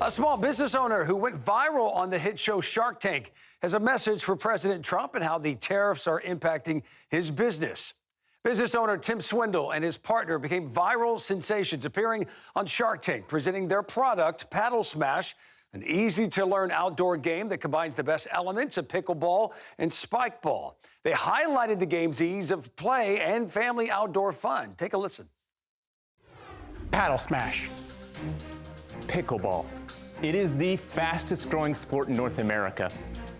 A small business owner who went viral on the hit show Shark Tank has a message for President Trump and how the tariffs are impacting his business. Business owner Tim Swindle and his partner became viral sensations appearing on Shark Tank, presenting their product, PaddleSmash, an easy-to-learn outdoor game that combines the best elements of pickleball and spike ball. They highlighted the game's ease of play and family outdoor fun. Take a listen. PaddleSmash. Pickleball. It is the fastest growing sport in North America.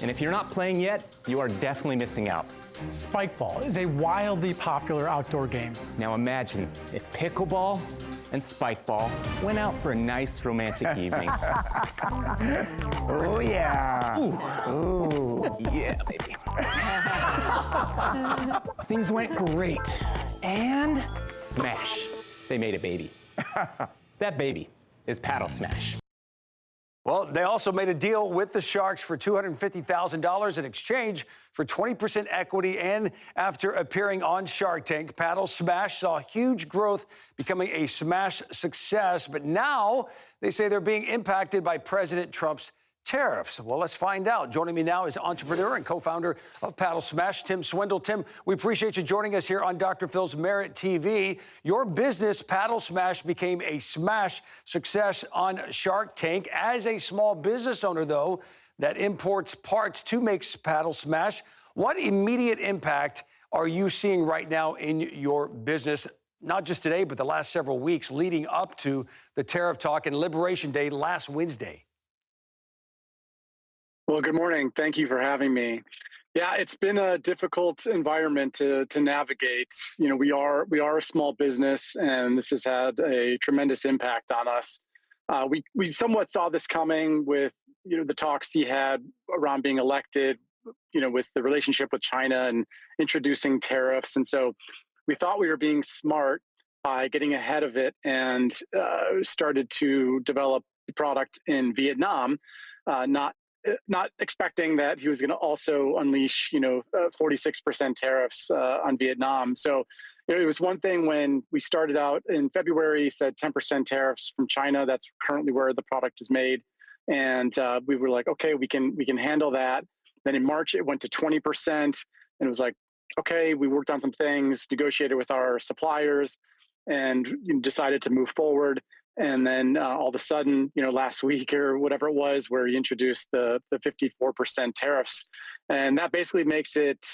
And if you're not playing yet, you are definitely missing out. Spikeball is a wildly popular outdoor game. Now imagine if pickleball and spikeball went out for a nice romantic evening. Oh, yeah. Ooh. Yeah, baby. Things went great. And smash. They made a baby. That baby is PaddleSmash. Well, they also made a deal with the Sharks for $250,000 in exchange for 20% equity. And after appearing on Shark Tank, PaddleSmash saw huge growth, becoming a smash success. But now they say they're being impacted by President Trump's tariffs. Well, let's find out. Joining me now is entrepreneur and co-founder of PaddleSmash, Tim Swindle. Tim, we appreciate you joining us here on Dr. Phil's Merit TV. Your business, PaddleSmash, became a smash success on Shark Tank. As a small business owner, though, that imports parts to make PaddleSmash, what immediate impact are you seeing right now in your business? Not just today, but the last several weeks leading up to the tariff talk and Liberation Day last Wednesday. Well, good morning. Thank you for having me. Yeah, it's been a difficult environment to navigate. You know, we are a small business, and this has had a tremendous impact on us. We somewhat saw this coming with the talks he had around being elected, with the relationship with China and introducing tariffs, and so we thought we were being smart by getting ahead of it and started to develop the product in Vietnam, not expecting that he was going to also unleash, 46% tariffs on Vietnam. So it was one thing when we started out in February, said 10% tariffs from China. That's currently where the product is made. And we were like, okay, we can handle that. Then in March, it went to 20%. And it was like, okay, we worked on some things, negotiated with our suppliers, and decided to move forward. And then all of a sudden, last week or whatever it was, where he introduced the 54% tariffs. And that basically makes it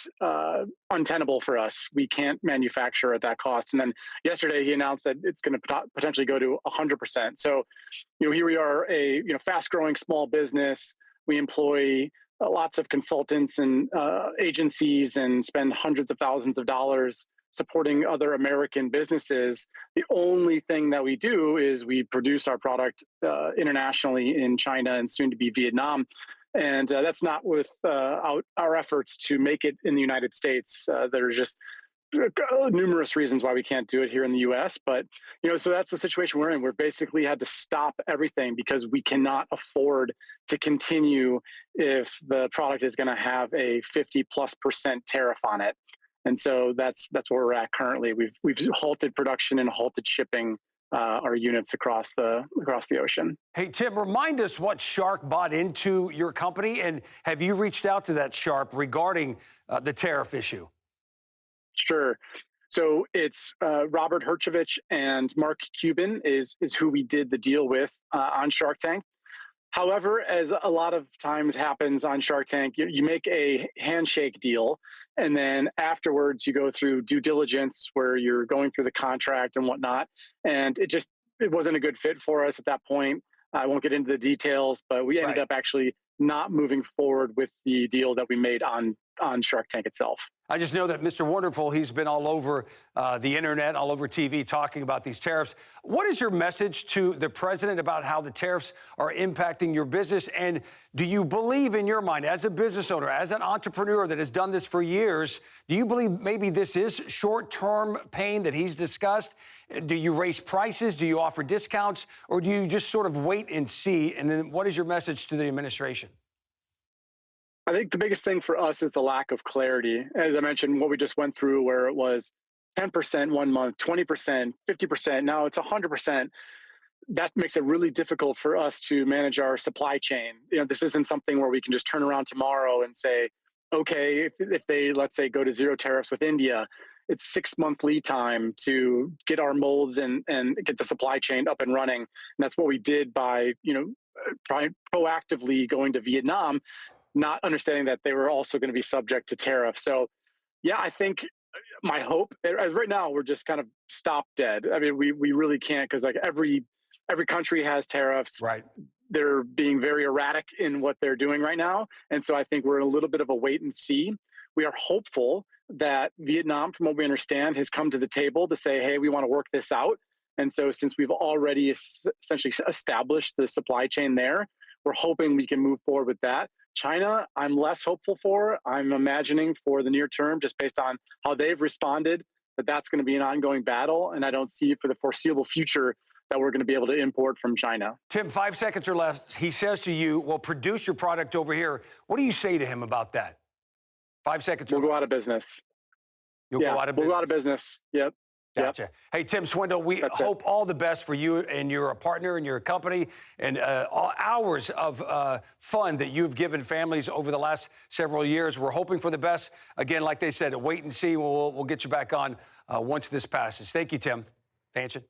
untenable for us. We can't manufacture at that cost. And then yesterday he announced that it's going to potentially go to 100%. So, here we are, a fast growing small business. We employ lots of consultants and agencies and spend hundreds of thousands of dollars supporting other American businesses. The only thing that we do is we produce our product internationally in China and soon to be Vietnam. And that's not without our efforts to make it in the United States. There are just numerous reasons why we can't do it here in the US. But, so that's the situation we're in. We're basically had to stop everything because we cannot afford to continue if the product is going to have a 50+% tariff on it. And so that's where we're at currently. We've halted production and halted shipping our units across the ocean. Hey, Tim, remind us what Shark bought into your company, and have you reached out to that Shark regarding the tariff issue? Sure. So it's Robert Herjavec and Mark Cuban is who we did the deal with on Shark Tank. However, as a lot of times happens on Shark Tank, you make a handshake deal, and then afterwards you go through due diligence where you're going through the contract and whatnot. And it wasn't a good fit for us at that point. I won't get into the details, but we ended up actually not moving forward with the deal that we made on Shark Tank itself. I just know that Mr. Wonderful, he's been all over the internet, all over TV, talking about these tariffs. What is your message to the president about how the tariffs are impacting your business? And do you believe in your mind, as a business owner, as an entrepreneur that has done this for years, do you believe maybe this is short-term pain that he's discussed? Do you raise prices? Do you offer discounts? Or do you just sort of wait and see? And then what is your message to the administration? I think the biggest thing for us is the lack of clarity. As I mentioned, what we just went through, where it was 10% one month, 20%, 50%, now it's 100%. that makes it really difficult for us to manage our supply chain. This isn't something where we can just turn around tomorrow and say, okay, if they, let's say, go to zero tariffs with India, it's 6-month lead time to get our molds and get the supply chain up and running. And that's what we did by, proactively going to Vietnam, not understanding that they were also going to be subject to tariffs. So, yeah, I think my hope, as right now, we're just kind of stop dead. I mean, we really can't, because like every country has tariffs. Right. They're being very erratic in what they're doing right now. And so I think we're in a little bit of a wait and see. We are hopeful that Vietnam, from what we understand, has come to the table to say, hey, we want to work this out. And so since we've already essentially established the supply chain there, we're hoping we can move forward with that. China, I'm less hopeful for. I'm imagining for the near term, just based on how they've responded, that that's going to be an ongoing battle. And I don't see for the foreseeable future that we're going to be able to import from China. Tim, 5 seconds or less. He says to you, well, produce your product over here. What do you say to him about that? 5 seconds or less. We'll go out of business. You'll go out of business? We'll go out of business. Yep. Gotcha. Yep. Hey, Tim Swindle, we hope all the best for you and your partner and your company, and all hours of fun that you've given families over the last several years. We're hoping for the best. Again, like they said, wait and see. We'll get you back on once this passes. Thank you, Tim. Fanchon.